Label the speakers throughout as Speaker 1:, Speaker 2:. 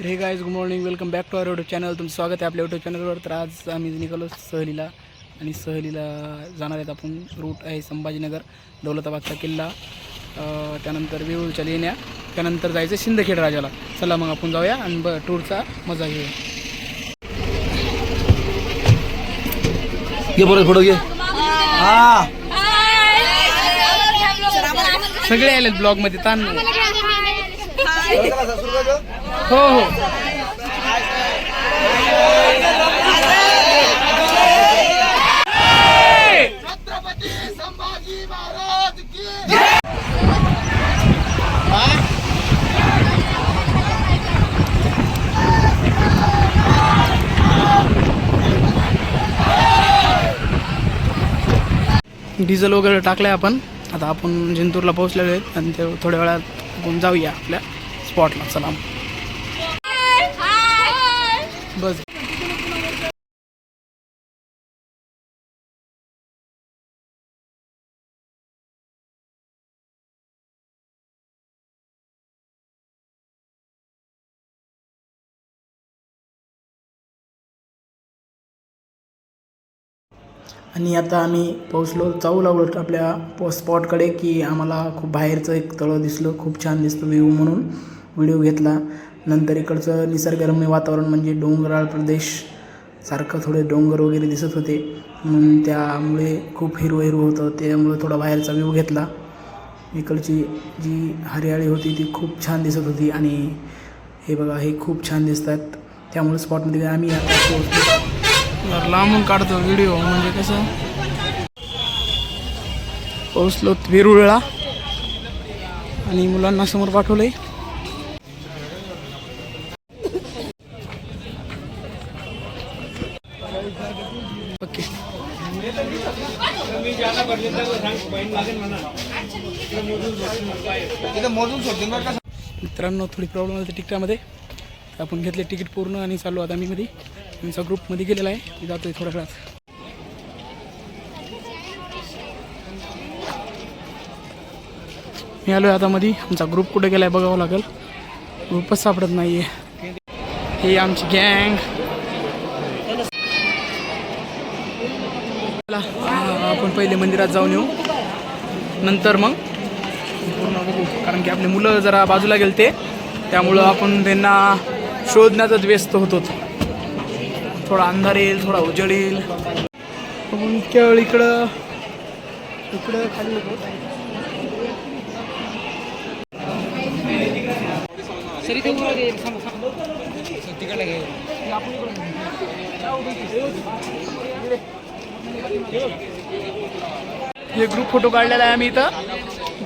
Speaker 1: हे guys, good morning, welcome back to our YouTube channel. तुमचं स्वागत आहे आपल्या यूट्यूब चॅनलवर. तर आज आम्ही निघालो सहलीला आणि सहलीला जाणार आहेत आपण. रूट आहे संभाजीनगर, दौलताबादचा किल्ला, त्यानंतर वेरूळच्या लेण्या, त्यानंतर जायचं सिंदखेड राजाला. चला मग आपण जाऊया आणि टूरचा मजा घेऊया.
Speaker 2: घे बरं थोडं घे. हा
Speaker 1: सगळे आलेत ब्लॉगमध्ये, ताण हो हो.
Speaker 3: छत्रपती संभाजी महाराज की
Speaker 1: डिझेल वगैरे टाकलंय आपण. आता आपण जिंतूरला पोहोचलेलो आहेत आणि ते थोड्या वेळात आपण जाऊया आपल्या स्पॉटला. चला बस. आणि आता आम्ही पोहोचलो, जाऊ लागलो आपल्या स्पॉटकडे की आम्हाला खूप बाहेरचं एक तळं दिसलं, खूप छान दिसतं व्ह्यू, म्हणून व्हिडिओ घेतला. नंतर इकडचं निसर्गरम्य वातावरण म्हणजे डोंगराळ प्रदेश सारखं, थोडे डोंगर वगैरे दिसत होते, म्हणून त्यामुळे खूप हिरवं हिरवं होतं, त्यामुळे थोडा बाहेरचा व्ह्यू घेतला. इकडची जी हरियाळी होती ती खूप छान दिसत होती. आणि हे बघा, हे खूप छान दिसतात, त्यामुळे स्पॉटमध्ये आम्ही आता लांबून काढतो व्हिडिओ. म्हणजे कसं पोहोचलो वेरूळला आणि मुलांना समोर पाठवलंय. ओके, मित्रांनो थोडी प्रॉब्लेम होती तिकिटामध्ये, तर आपण घेतले तिकीट पूर्ण आणि चालू आता. मी आमचा ग्रुपमध्ये गेलेला आहे, मी जातोय थोड्या वेळात. मी आलो आहे आता मध्ये. आमचा ग्रुप कुठे गेला आहे बघावं लागेल, ग्रुपच सापडत नाही आहे. ही आमची गँग. आपण पहिले मंदिरात जाऊन येऊ, नंतर मग पूर्ण बघू. कारण की आपले मुलं जरा बाजूला गेलते, त्यामुळं आपण त्यांना शोधण्यातच व्यस्त होतो. थोडा अंधार येईल, थोडा उजेड येईल. आपण इतक्या वेळ इकडं खाली होतो. हे ग्रुप फोटो काढलेला आहे आम्ही इथं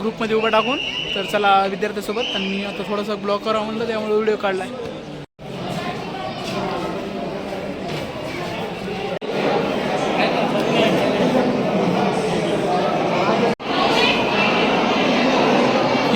Speaker 1: ग्रुपमध्ये उभं टाकून. तर चला विद्यार्थ्यासोबत. आणि मी आता थोडासा ब्लॉग करावं म्हणलं, त्यामुळे व्हिडिओ काढला आहे.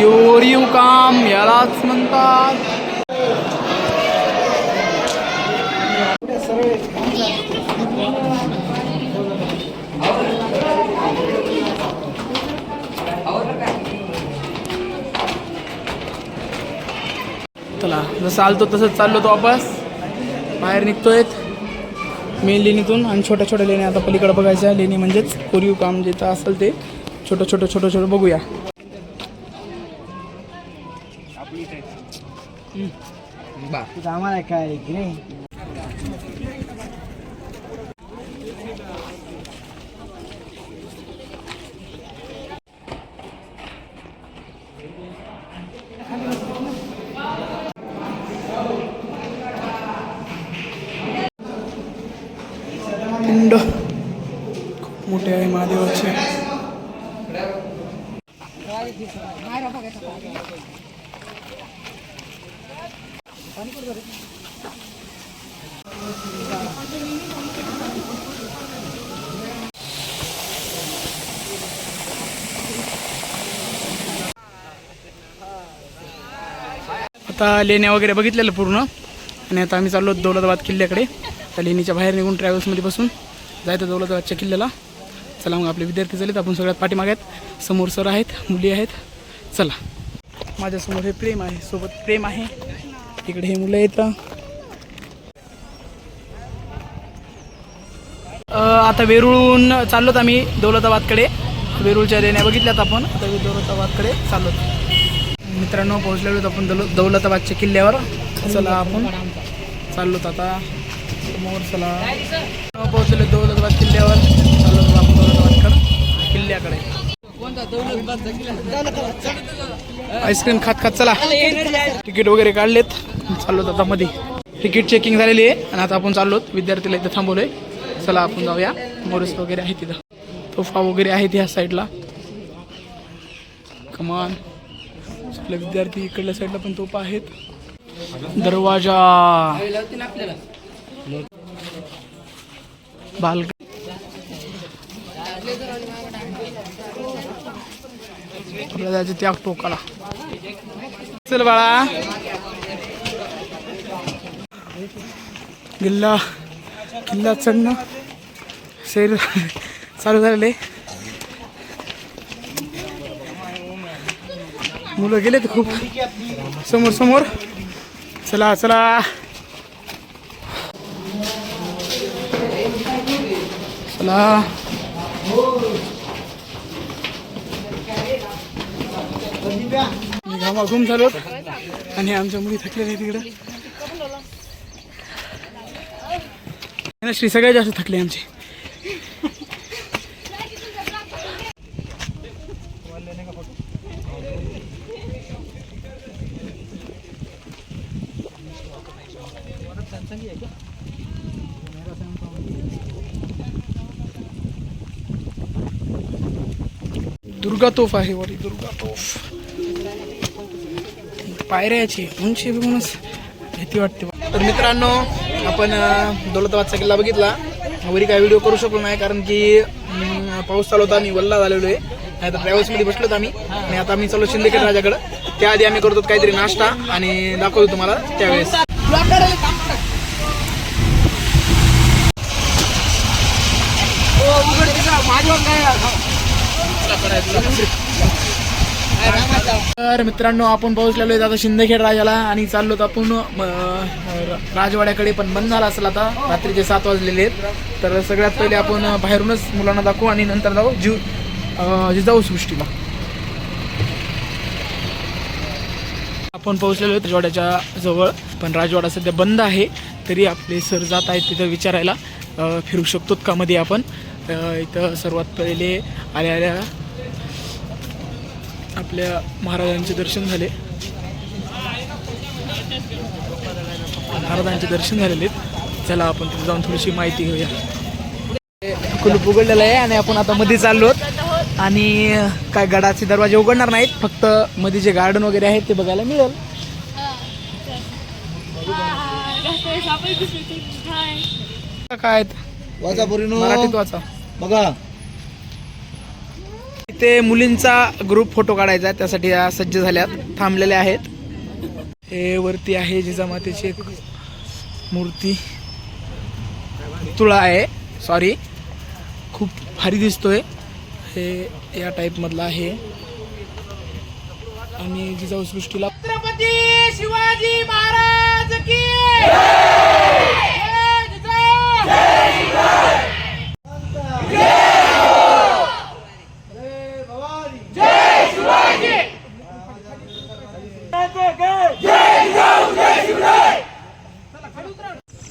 Speaker 1: योरीव काम यालाच म्हणतात. चला, जसं आलतो तसंच चाललो तो वापस. बाहेर निघतोय मेन लेणीतून, आणि छोट्या छोट्या लेण्या आता पलीकडे बघायच्या. लेणी म्हणजेच कोरीव काम जिथं असेल ते छोटं छोटं बघूया.
Speaker 2: आम्हाला काय की नाही.
Speaker 1: पिंड खूप मोठे आहे महादेवाचे. आता लेण्या वगैरे बघितलेलं पूर्ण, आणि आता आम्ही चाललो दौलताबाद किल्ल्याकडे. त्या लेणीच्या बाहेर निघून ट्रॅव्हल्समध्ये बसून जायचं दौलताबादच्या किल्ल्याला. चला मग, आपले विद्यार्थी झालेत, आपण सगळ्यात पाठीमागे आहेत, समोर सर आहेत, मुली आहेत. चला, माझ्यासमोर हे प्रेम आहे, सोबत प्रेम आहे. इकडे हे मुलं आहेत. आता वेरूळहून चाललोत आम्ही दौलताबादकडे. वेरूळच्या रेण्या बघितल्यात आपण. आता दौलताबादकडे चाललोत. मित्रांनो पोहोचलेलो आपण दौलताबादच्या किल्ल्यावर. चला आपण चाललोत आता समोर. चला पोहोचलो दौलताबाद किल्ल्यावर. चाललोत आपण दौलताबादकडे किल्ल्याकडे. आईस्क्रीम खात खात चला. तिकीट वगैरे काढलेत. चाललोत आता मध्ये. तिकीट चेकिंग झालेली आहे आणि आता आपण चाललोत. विद्यार्थीला इथं थांबवलोय. चला आपण जाऊया. मोरस वगैरे आहे तिथं. तोफा वगैरे आहेत ह्या साईडला. कमान आपले विद्यार्थी इकडल्या साईडला पण तोफा आहेत. दरवाजा बाल आपल्याला जायचं त्या टोकाला. चल बाळा. किल्ला चढणं सैर चालू झालेले. मुलं गेलेत खूप समोर समोर. चला चला. चला घामाघूम झालो आणि आमच्या मुली थकलेल्या तिकडं. श्री सगळ्यात जास्त थकले आमचे. दुर्गा तोफ आहे वरी. दुर्गा तोफ पायऱ्याची उंची बघूनच भीती वाटते. तर मित्रांनो आपण दौलताबादचा किल्ला बघितला. वरी काय व्हिडिओ करू शकलो नाही कारण की पाऊस चालू होता आणि वल्ला झालेलो आहे. नाही तर ट्रॅव्हल्समध्ये बसलोत आम्ही आणि आता आम्ही चाललो शिंदखेड राजाकडं. त्याआधी आम्ही करतो काहीतरी नाश्ता आणि दाखवतो तुम्हाला त्यावेळेस. तर मित्रांनो आपण पोहोचलेलो आहे आता शिंदखेड राजाला आणि चाललोत आपण राजवाड्याकडे. पण बंद झाला असेल आता. रात्रीचे 7 वाजलेले आहेत. तर सगळ्यात पहिले आपण बाहेरूनच मुलांना दाखवू आणि नंतर जाऊ जिजाऊ सृष्टीला. आपण पोहोचलेलो आहे राजवाड्याच्या जवळ. पण राजवाडा सध्या बंद आहे. तरी आपले सर जात आहेत तिथं विचारायला फिरू शकतो का मध्ये आपण. इथं सर्वात पहिले आल्या आपल्या महाराजांचे दर्शन झाले. महाराजांचे दर्शन झालेले. चला आपण तिथे जाऊन थोडीशी माहिती घेऊया. कुलूप उघडलेलं आहे आणि आपण आता मध्ये चाललो. आणि काय गडाचे दरवाजे उघडणार नाहीत. फक्त मध्ये जे गार्डन वगैरे आहेत ते बघायला मिळेल. काय
Speaker 2: वाचा पोरीनो.
Speaker 1: मराठीत वाचा
Speaker 2: बघा.
Speaker 1: इथे मुलींचा ग्रुप फोटो काढायचा आहे. त्यासाठी या सज्ज झाल्यात थांबलेल्या आहेत. हे वरती आहे जिजामातेची एक मूर्ती. तुळा आहे. सॉरी खूप भारी दिसतोय. हे या टाईप मधला आहे. आणि जिजाऊ सृष्टीला छत्रपती शिवाजी महाराज की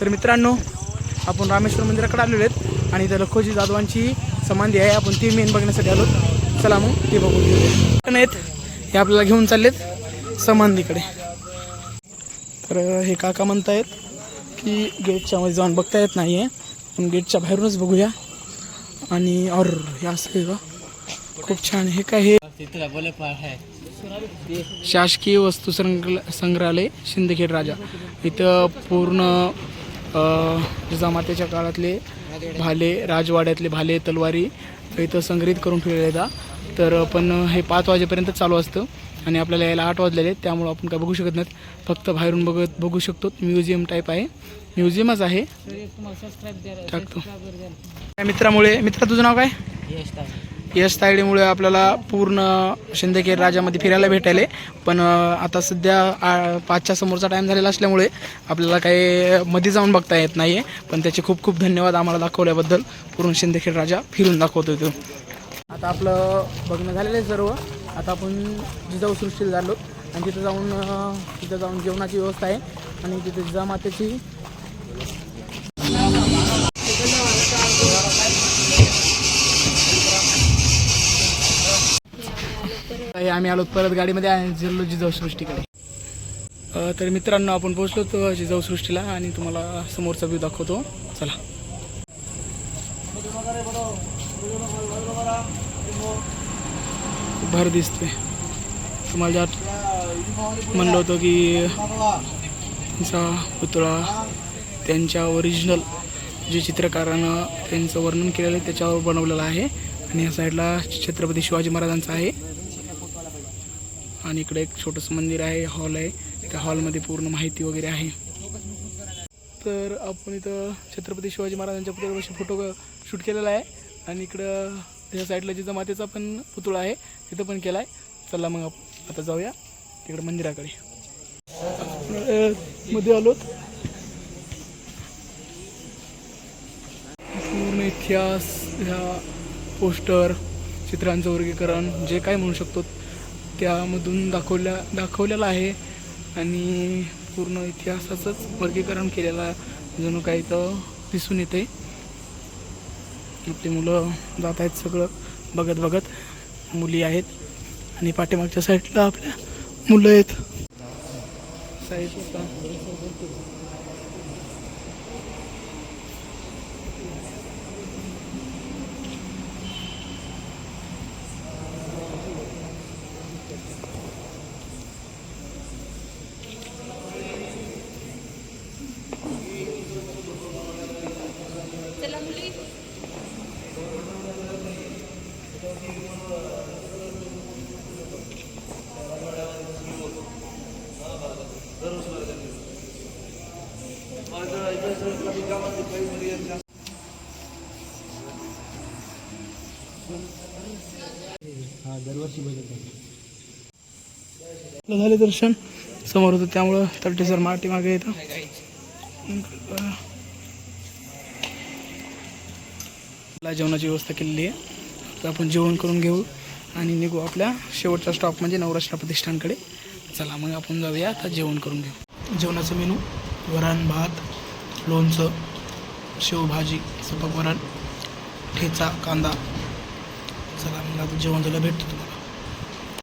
Speaker 1: तर मित्रांनो आपण रामेश्वर मंदिराकडे आलेलो आहेत आणि इथं लखोजी जाधवांची समाधी आहे. आपण ती मेन बघण्यासाठी आलो. चला मग ते बघून घेऊया. हे आपल्याला घेऊन चाललेत समाधीकडे. तर हे काका म्हणतायत की गेटच्या मध्ये जाऊन बघता येत नाही आहे. पण गेटच्या बाहेरूनच बघूया. आणि और हे असं का खूप छान. हे काय हे शासकीय वस्तू संग्रहालय शिंदखेड राजा. इथं पूर्ण जिजामातेच्या काळातले भाले, राजवाड्यातले भाले, तलवारी इथं संग्रहित करून ठेवलेले आहेत. तर पण हे 5 वाजेपर्यंत चालू असतं आणि आपल्याला यायला 8 वाजलेले आहेत. त्यामुळं आपण काय बघू शकत नाहीत. फक्त बाहेरून बघू शकतो. म्युझियम टाईप आहे. म्युझियमच आहे. टाकतो मित्रा तुझं नाव काय? यश तायडेमुळे आपल्याला पूर्ण शिंदखेड राजामध्ये फिरायला भेटायले. पण आता सध्या 5च्या समोरचा टाईम झालेला असल्यामुळे आपल्याला काही मध्ये जाऊन बघता येत नाही आहे. पण त्याचे खूप खूप धन्यवाद आम्हाला दाखवल्याबद्दल. पूर्ण शिंदखेड राजा फिरून दाखवतो तो. आता आपलं बघणं झालेलं आहे सर्व. आता आपण जिजाऊ सृष्टीला झालो आणि तिथं जाऊन जेवणाची व्यवस्था आहे आणि तिथे जिजामातेची आम्ही आलो परत गाडीमध्ये आणि गेलो जिजाऊ सृष्टीकडे. तर मित्रांनो आपण पोहोचलो तो जिजाऊ सृष्टीला आणि तुम्हाला समोरचा व्ह्यू दाखवतो. चला. खूप भारी दिसते. तुम्हाला ज्यात म्हणलं होतं की त्यांचा पुतळा त्यांच्या ओरिजिनल जे चित्रकारानं त्यांचं वर्णन केलेलं आहे त्याच्यावर बनवलेलं आहे. आणि या साईडला छत्रपती शिवाजी महाराजांचा आहे आणि इकडे एक छोटंसं मंदिर आहे, हॉल आहे. त्या हॉलमध्ये पूर्ण माहिती वगैरे आहे. तर आपण इथं छत्रपती शिवाजी महाराजांच्या पुतळ्यापाशी फोटो शूट केलेला आहे आणि इकडं त्या साईडला जिजामातेचा पण पुतळा आहे तिथं पण केला आहे. चला मग आता जाऊया तिकडे मंदिराकडे. मध्ये आलो. पूर्ण इतिहास, ह्या पोस्टर, चित्रांचं वर्गीकरण जे काय म्हणू शकतो त्यामधून दाखवलेलं आहे आणि पूर्ण इतिहासाचंच वर्गीकरण केलेलं जणू काही तर दिसून येते. आपली मुलं जात आहेत सगळं बघत. मुली आहेत आणि पाठीमागच्या साईडला आपल्या मुलं आहेत. झाले दर्शन समोर होतं त्यामुळं तर्टे सर माटी मागे येतं. जेवणाची व्यवस्था केलेली आहे. तर आपण जेवण करून घेऊ आणि निघू आपल्या शेवटचा स्टॉप म्हणजे नवराष्ट्र प्रतिष्ठानकडे. चला मग आपण जाऊया आता जेवण करून घेऊ. जेवणाचं मेनू वरण भात, लोणचं, शेवभाजी, सपक वरण, ठेचा, कांदा. चला मग आता जेवण झालं भेटतो तुम्हाला.